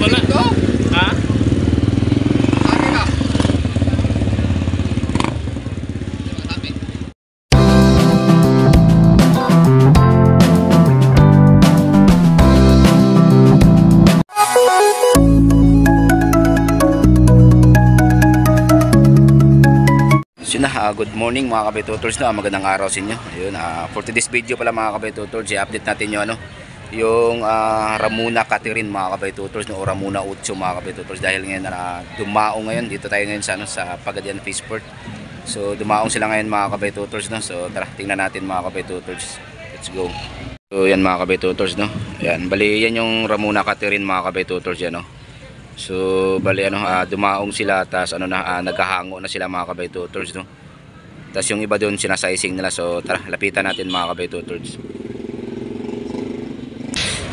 Wala. Ha? Good morning mga kabay-tutors, magandang araw sa inyo. Ayun, for today's video pala mga kabay-tutors, i-update natin yung Ramuna Catherine mga kabay-tutors, o Ramuna Utso mga kabay-tutors, dahil ngayon dumaong ngayon dito tayo ngayon sa Pagadian Fishport. So dumaong sila ngayon mga kabay-tutors, so tara tingnan natin mga kabay-tutors. Let's go. So yan mga kabay-tutors, Yan, bali yan yung Ramuna Catherine mga kabay-tutors yan, So bali dumaong sila, tas nagkahango na sila mga kabay-tutors, tas yung iba doon sinasizing nila. So tara lapitan natin mga kabay-tutors.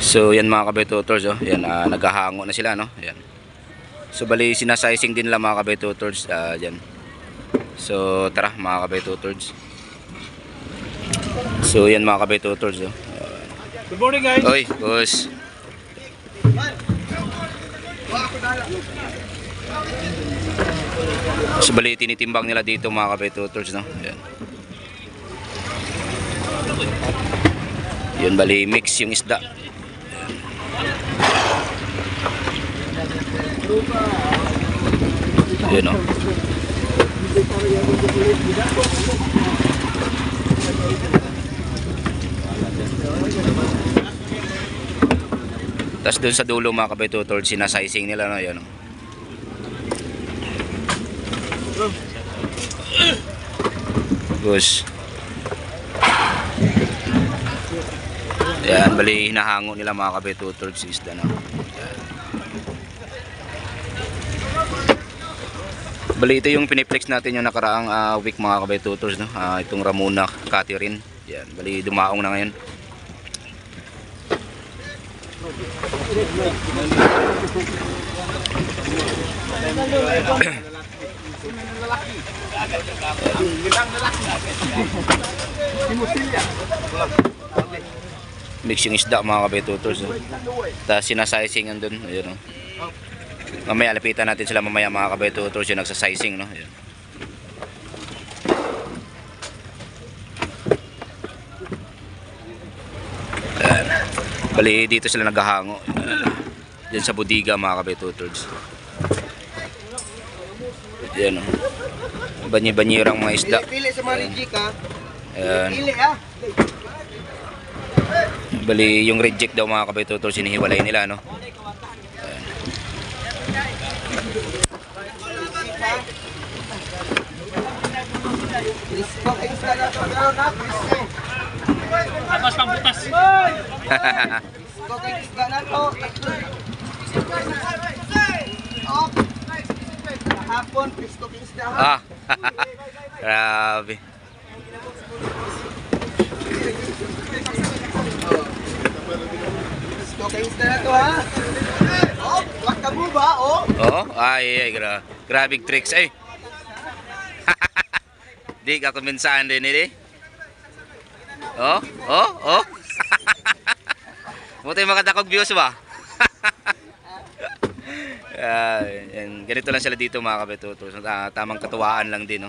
So yan mga kabay-tutors, yan naghahango na sila, yan. So bali sinasizing din nila mga kabay-tutors, yan. So tara mga kabay-tutors. So yan mga kabay-tutors, Good morning guys. Oy, boss. So bali tinitimbang nila dito mga kabay-tutors, Yan. Yun, bali mix yung isda. Yun, tas doon sa dulo mga kabay-tutors, sinasizing nila, yan, Bus. Yan, bali hinahango nila mga kabay-tutors isda, Yan. Bali ito yung piniplex natin yung nakaraang week mga kabay-tutors, itong Ramuna Catherine. Yan, bali dumaong na ngayon. Mix yung isda mga kabay-tutors, tapos sinasizing andun, ayun, mamaya lapitan natin sila mamaya mga kabay-tutors yung nagsasizing, ayun. Bali dito sila naghahango diyan sa bodega mga kabay-tutors. Yan, banyi-banyirang mga isda. Pili sa mga reject, Ayan. Pili, Bali yung reject daw mga kabay-tutors, hinihiwalay nila, Ayan. Atas pang butas. Hapon, Cristo Kingsda. Grabe. Cristo Kingsda na to, wag ka mo ba, Ay, grabing tricks, ay. Di ka kuminsaan din, Buti makadakog views ba? Yan, ganito lang sila dito mga kabay-tutors. Tamang katuwaan lang din,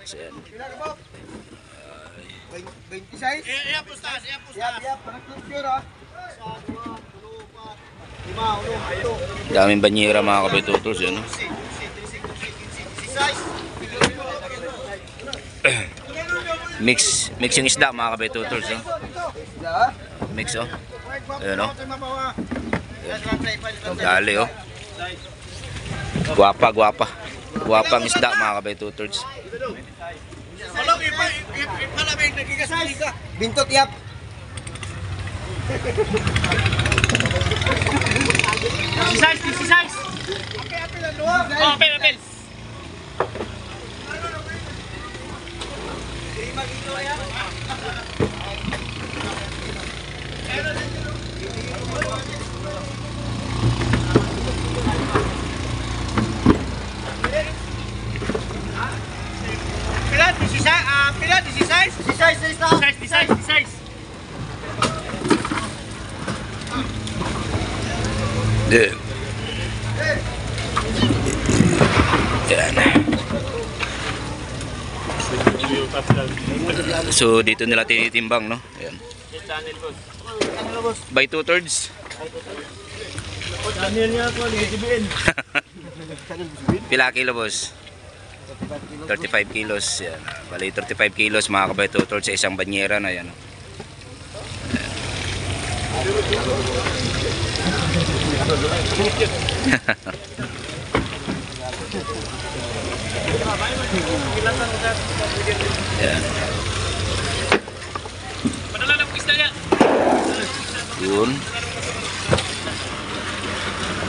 So, yan. 26? Iya, pustas. Daming banyera mga kabay-tutors, yan, Mix yung isda mga kabay-tutors, Mix, Ayan, Dali, Guwapang isda mga kabay-tutors. Bintot yap. Size. Apel. Pila, 16? 16. Size. Yan. So dito nila tinitimbang, no? Ayan. By 2/3. Daniel niya po, ligibiin. Pila kilo, boss? 35 kilos. Yan. Bali 35 kilos mga kabay 2/3 sa isang banyera na yan. Yan. Padala lang po isda niya. Yun.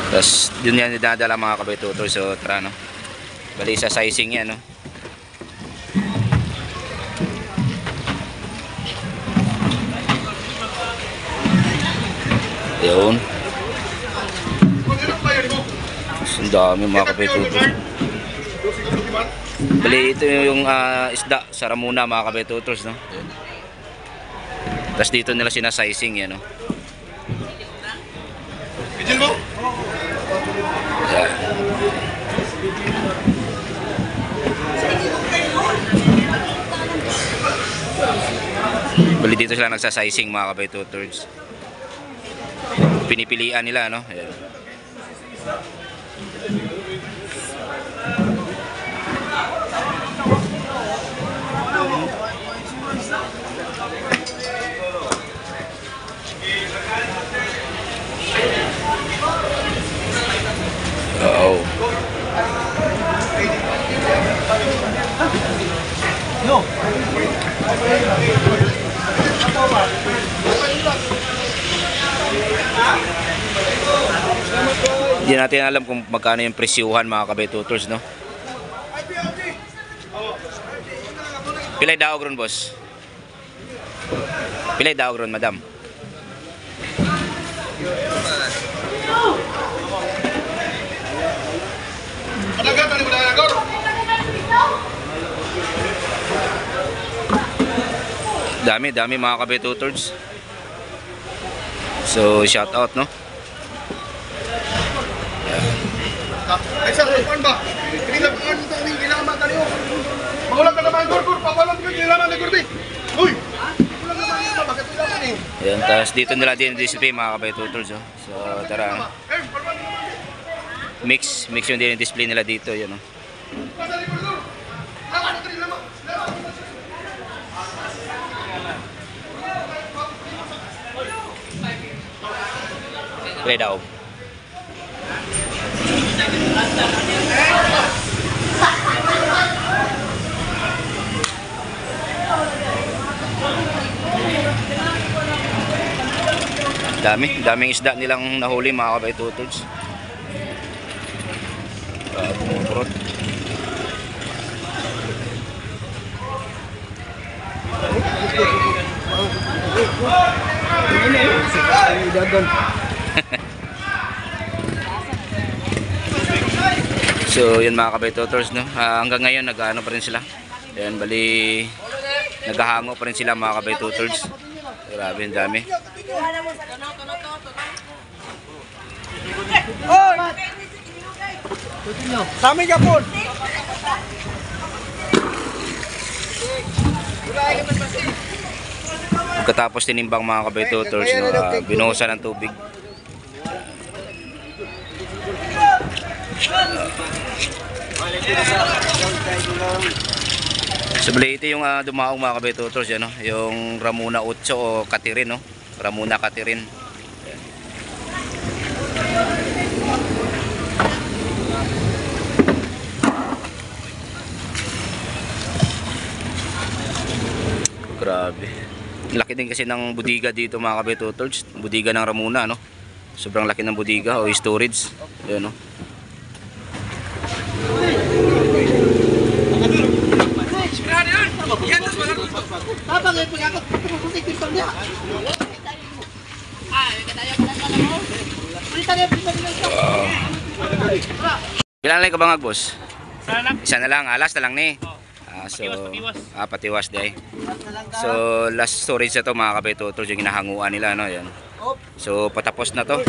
Tapos dun yan dinadala mga kabay 2/3. So tara, no? Bali sa sizing yan, no? Yun. Ang dami mga kabay 2/3. Bali ito yung isda sa Ramuna mga kabay 2/3, no? Yun. Tapos dito nila sinasizing yan, no? Yan. Bali dito sila nagsasizing mga kabay 2/3. Pinipilian nila, no? Ayan. Oo. No. Hindi natin alam kung magkano yung presyuhan mga kabay 2/3, no? Pilay daog ron, boss? Pilay daog ron, madam? Dami mga kabay 2/3. So shout out, no? Ay, sir, paano ba? Kinilang paano ito, kailangan ba tayo? Magulang ka naman, Gor, papalam ko, kailangan na, Gor, uy! Magulang naman ito, bakit kailangan eh? Ayan, tapos dito nila din display mga kabay 2/3, oh. So tara, no? Mix yung din display nila dito, yun, no? Play daw. Daming isda nilang nahuli mga kabay 2/3. Pumuprot. So yun mga kabay 2/3, no? Hanggang ngayon nag-ano pa rin sila. Ayan, bali naghahango pa rin sila mga kabay 2/3. Grabe, ang dami. Oy! Sami ka po! Pagkatapos tinimbang mga kabay 2/3, no, binuhusan ng tubig. So bali ito yung dumaong mga kabay 2/3, yan, no? Yung Ramuna 8 o Katirin, no? Ramuna Katirin. Grabe. Laki din kasi ng budiga dito mga kabay 2/3. Budiga ng Ramuna, no? Sobrang laki ng budiga o storage. Ayan, no? Ilan lang ka bangag, boss? Sana lang. Isa na lang, last na lang ni. So, patiwas day. So, last storage na to mga kabay 2/3 yung hinahanguan nila, no? Yan. So, patapos na to.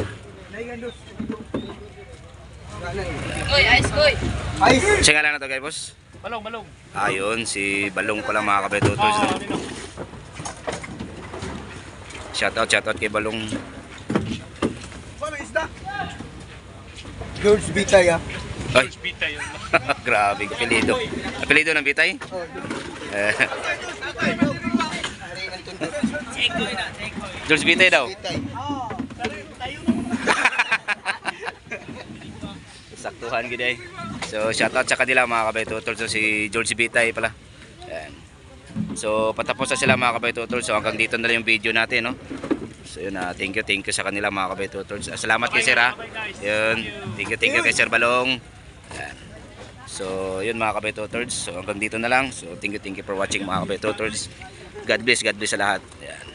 Koy, ice koy. Ice. Siya nga lang na to guys, boss. Balong, balong. Ayun, si Balong pala mga kabay-tutols. No? Nino. Shoutout kay Balong. May isda. George Bitay ah. Ay, George Vita yun. grabe, apelido. Apelido ng bitay? Eh, George Bitay daw. Saktuhan gid eh. So shoutout sa kanila mga kabay-tutols. So si George Bitay pala. Ayan. So patapos na sila mga kabay-tutols. So hanggang dito na lang yung video natin, no. So yun, thank you sa kanila mga kabay-tutols. Salamat kay Sir ha. Yun, thank you kay Sir Balong. Ayan. So yun mga kabay-tutols. So hanggang dito na lang. So thank you for watching mga kabay-tutols. God bless sa lahat. Ayan.